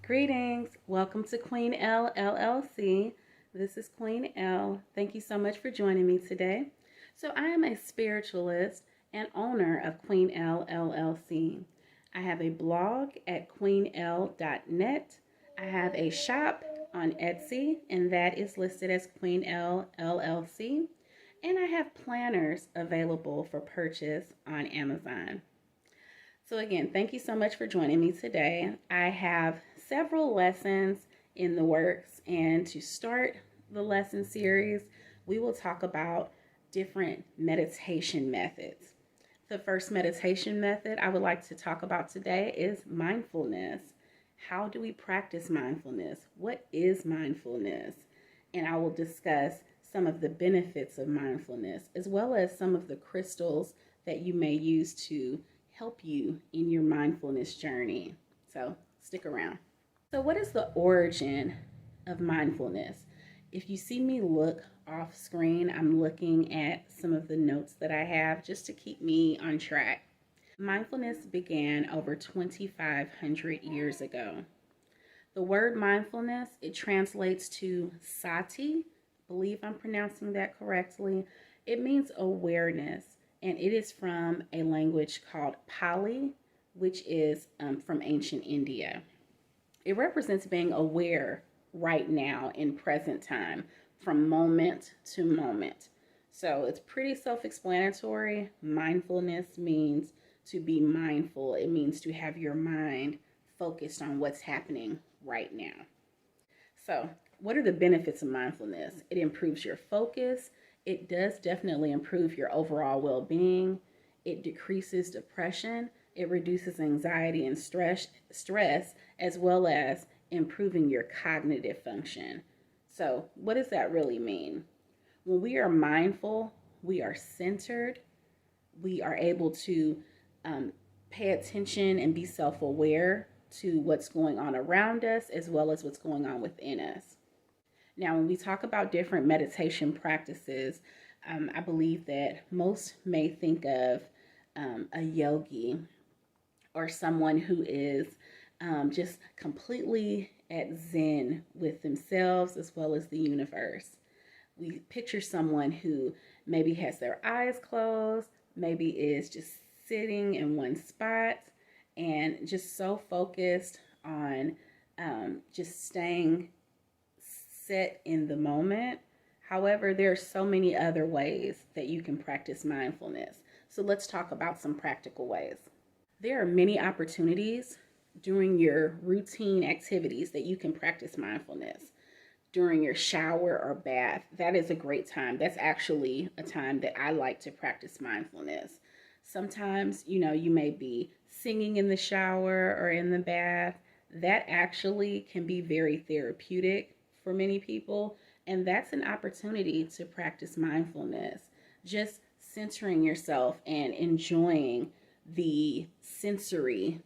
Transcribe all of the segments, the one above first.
Greetings. Welcome to TheQueenElle LLC. This is Queen Elle. Thank you so much for joining me today. So, I am a spiritualist and owner of TheQueenElle LLC. I have a blog at queenelle.net. I have a shop on Etsy, and that is listed as TheQueenElle LLC. And I have planners available for purchase on Amazon. So again, thank you so much for joining me today. I have several lessons in the works, and to start the lesson series, we will talk about different meditation methods. The first meditation method I would like to talk about today is mindfulness. How do we practice mindfulness? What is mindfulness? And I will discuss some of the benefits of mindfulness, as well as some of the crystals that you may use to help you in your mindfulness journey. So stick around. So what is the origin of mindfulness? If you see me look off screen, I'm looking at some of the notes that I have just to keep me on track. Mindfulness began over 2,500 years ago. The word mindfulness, it translates to sati. I believe I'm pronouncing that correctly. It means awareness. And it is from a language called Pali, which is from ancient India. It represents being aware right now in present time, from moment to moment. So it's pretty self-explanatory. Mindfulness means to be mindful. It means to have your mind focused on what's happening right now. So what are the benefits of mindfulness? It improves your focus. It does definitely improve your overall well-being. It decreases depression. It reduces anxiety and stress, as well as improving your cognitive function. So what does that really mean? When we are mindful, we are centered. We are able to pay attention and be self-aware to what's going on around us, as well as what's going on within us. Now, when we talk about different meditation practices, I believe that most may think of a yogi or someone who is just completely at zen with themselves as well as the universe. We picture someone who maybe has their eyes closed, maybe is just sitting in one spot and just so focused on just staying set in the moment. However, there are so many other ways that you can practice mindfulness. So let's talk about some practical ways. There are many opportunities during your routine activities that you can practice mindfulness. During your shower or bath, that is a great time. That's actually a time that I like to practice mindfulness. Sometimes, you may be singing in the shower or in the bath. That actually can be very therapeutic for many people, and that's an opportunity to practice mindfulness. Just centering yourself and enjoying the sensory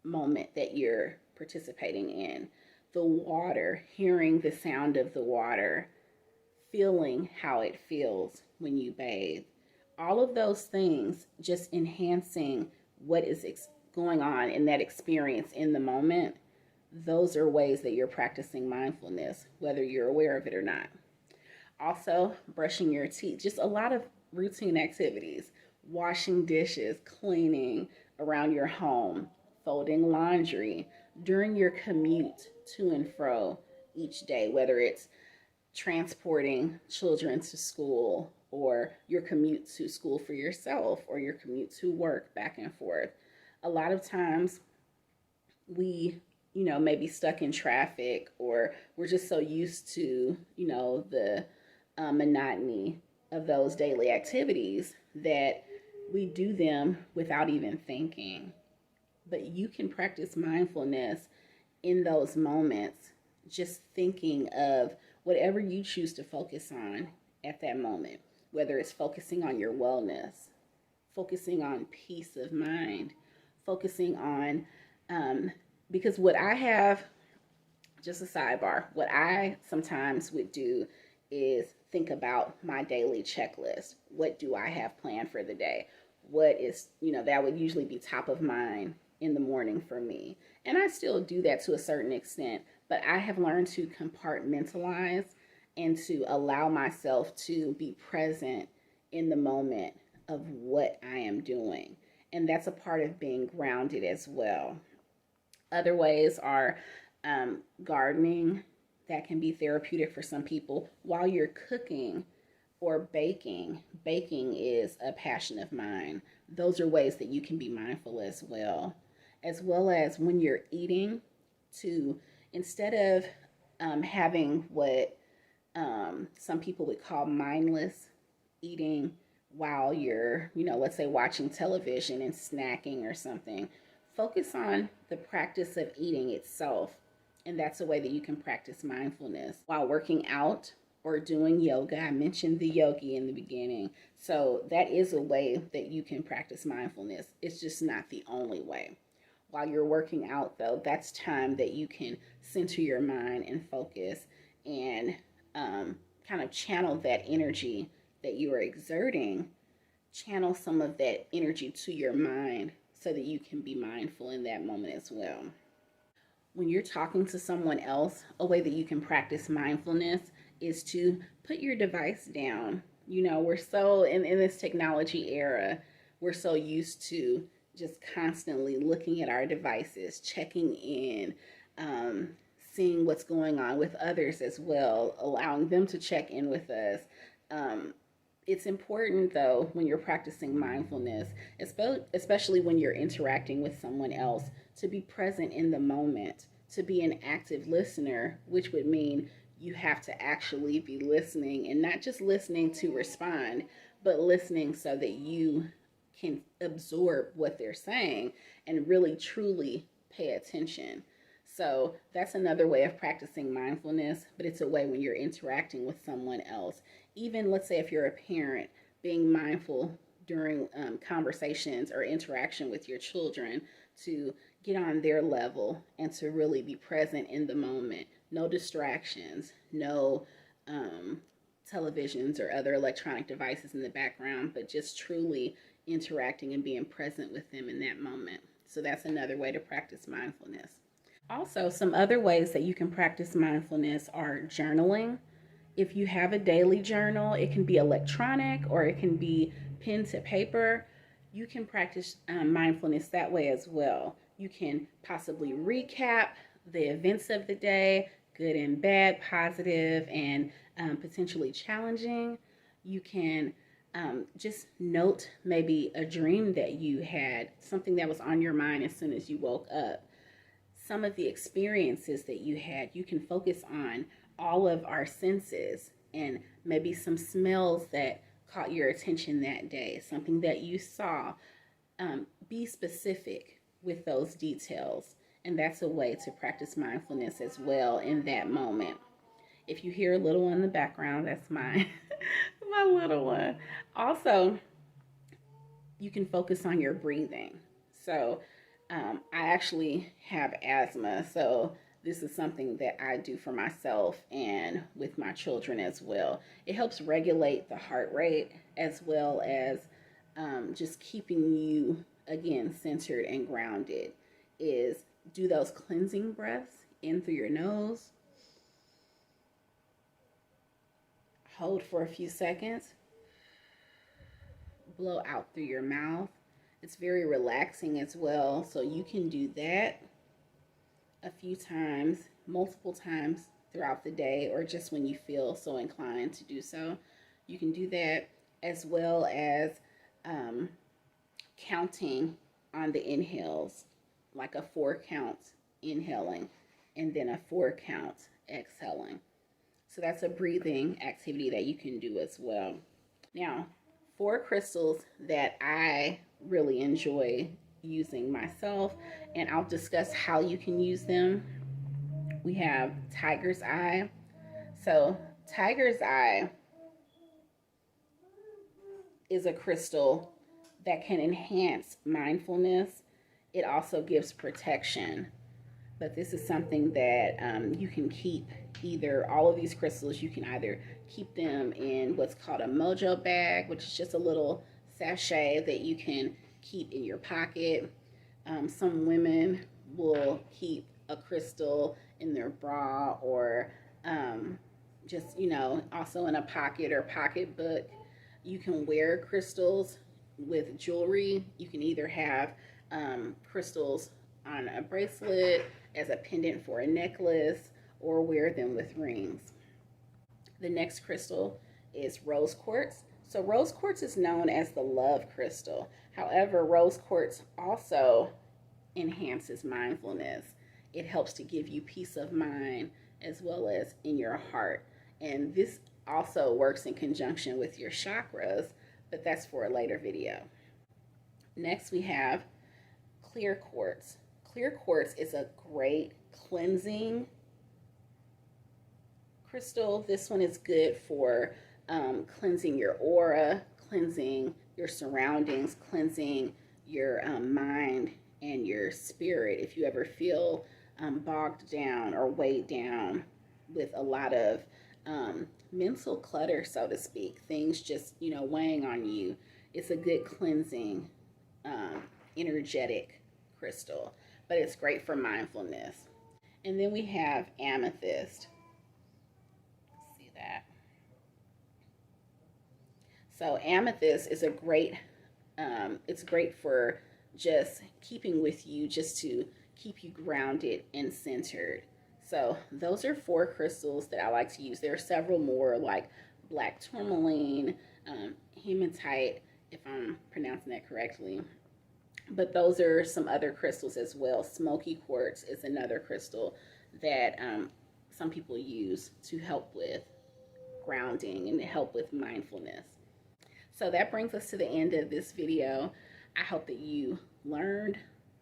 moment that you're participating in. The water, hearing the sound of the water, feeling how it feels when you bathe. All of those things just enhancing what is going on in that experience in the moment. Those are ways that you're practicing mindfulness, whether you're aware of it or not. Also, brushing your teeth, just a lot of routine activities, washing dishes, cleaning around your home, folding laundry, during your commute to and fro each day, whether it's transporting children to school or your commute to school for yourself or your commute to work back and forth. A lot of times we maybe stuck in traffic, or we're just so used to, the monotony of those daily activities that we do them without even thinking. But you can practice mindfulness in those moments, just thinking of whatever you choose to focus on at that moment, whether it's focusing on your wellness, focusing on peace of mind, focusing on because what I have, just a sidebar, what I sometimes would do is think about my daily checklist. What do I have planned for the day? What is, that would usually be top of mind in the morning for me. And I still do that to a certain extent, but I have learned to compartmentalize and to allow myself to be present in the moment of what I am doing. And that's a part of being grounded as well. Other ways are gardening. That can be therapeutic for some people. While you're cooking or baking, baking is a passion of mine. Those are ways that you can be mindful as well. As well as when you're eating, to instead of having what some people would call mindless eating while you're, let's say watching television and snacking or something, focus on the practice of eating itself. And that's a way that you can practice mindfulness while working out or doing yoga. I mentioned the yogi in the beginning. So that is a way that you can practice mindfulness. It's just not the only way. While you're working out, though, that's time that you can center your mind and focus and kind of channel that energy that you are exerting, channel some of that energy to your mind so that you can be mindful in that moment as well. When you're talking to someone else, a way that you can practice mindfulness is to put your device down. We're so in this technology era, we're so used to just constantly looking at our devices, checking in, seeing what's going on with others as well, allowing them to check in with us. It's important, though, when you're practicing mindfulness, especially when you're interacting with someone else, to be present in the moment, to be an active listener, which would mean you have to actually be listening, and not just listening to respond, but listening so that you can absorb what they're saying and really truly pay attention. So that's another way of practicing mindfulness, but it's a way when you're interacting with someone else. Even, let's say, if you're a parent, being mindful during conversations or interaction with your children to get on their level and to really be present in the moment. No distractions, no televisions or other electronic devices in the background, but just truly interacting and being present with them in that moment. So that's another way to practice mindfulness. Also, some other ways that you can practice mindfulness are journaling. If you have a daily journal, it can be electronic or it can be pen to paper. You can practice mindfulness that way as well. You can possibly recap the events of the day, good and bad, positive and potentially challenging. You can just note maybe a dream that you had, something that was on your mind as soon as you woke up. Some of the experiences that you had, you can focus on all of our senses and maybe some smells that caught your attention that day, something that you saw. Be specific with those details, and that's a way to practice mindfulness as well in that moment. If you hear a little one in the background, that's my little one. Also, you can focus on your breathing. So I actually have asthma, so this is something that I do for myself and with my children as well. It helps regulate the heart rate as well as just keeping you, again, centered and grounded. Is do those cleansing breaths in through your nose. Hold for a few seconds. Blow out through your mouth. It's very relaxing as well, so you can do that a few times, multiple times throughout the day, or just when you feel so inclined to do so. You can do that as well as counting on the inhales, like a 4 count inhaling and then a 4 count exhaling. So that's a breathing activity that you can do as well. Now, 4 crystals that I really enjoy using myself, and I'll discuss how you can use them. We have Tiger's Eye. So Tiger's Eye is a crystal that can enhance mindfulness. It also gives protection, but this is something that you can keep. Either all of these crystals, you can either keep them in what's called a mojo bag, which is just a little sachet that you can keep in your pocket. Some women will keep a crystal in their bra, or just, also in a pocket or pocketbook. You can wear crystals with jewelry. You can either have crystals on a bracelet, as a pendant for a necklace, or wear them with rings. The next crystal is rose quartz. So rose quartz is known as the love crystal. However, rose quartz also enhances mindfulness. It helps to give you peace of mind as well as in your heart. And this also works in conjunction with your chakras, but that's for a later video. Next, we have clear quartz. Clear quartz is a great cleansing crystal. This one is good for cleansing your aura, cleansing your surroundings, cleansing your mind and your spirit. If you ever feel bogged down or weighed down with a lot of mental clutter, so to speak, things just, weighing on you, it's a good cleansing, energetic crystal, but it's great for mindfulness. And then we have amethyst. See that? So amethyst is a great, it's great for just keeping with you, just to keep you grounded and centered. So those are 4 crystals that I like to use. There are several more, like black tourmaline, hematite, if I'm pronouncing that correctly. But those are some other crystals as well. Smoky quartz is another crystal that some people use to help with grounding and to help with mindfulness. So that brings us to the end of this video. I hope that you learned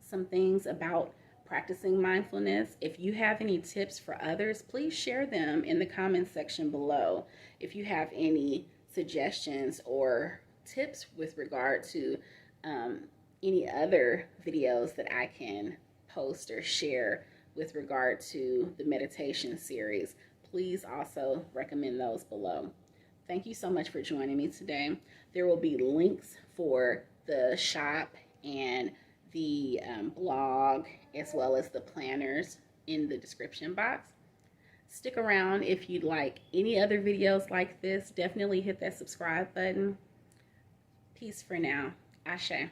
some things about practicing mindfulness. If you have any tips for others, please share them in the comments section below. If you have any suggestions or tips with regard to any other videos that I can post or share with regard to the meditation series, please also recommend those below. Thank you so much for joining me today. There will be links for the shop and the blog, as well as the planners, in the description box. Stick around if you'd like any other videos like this. Definitely hit that subscribe button. Peace for now. Ashe.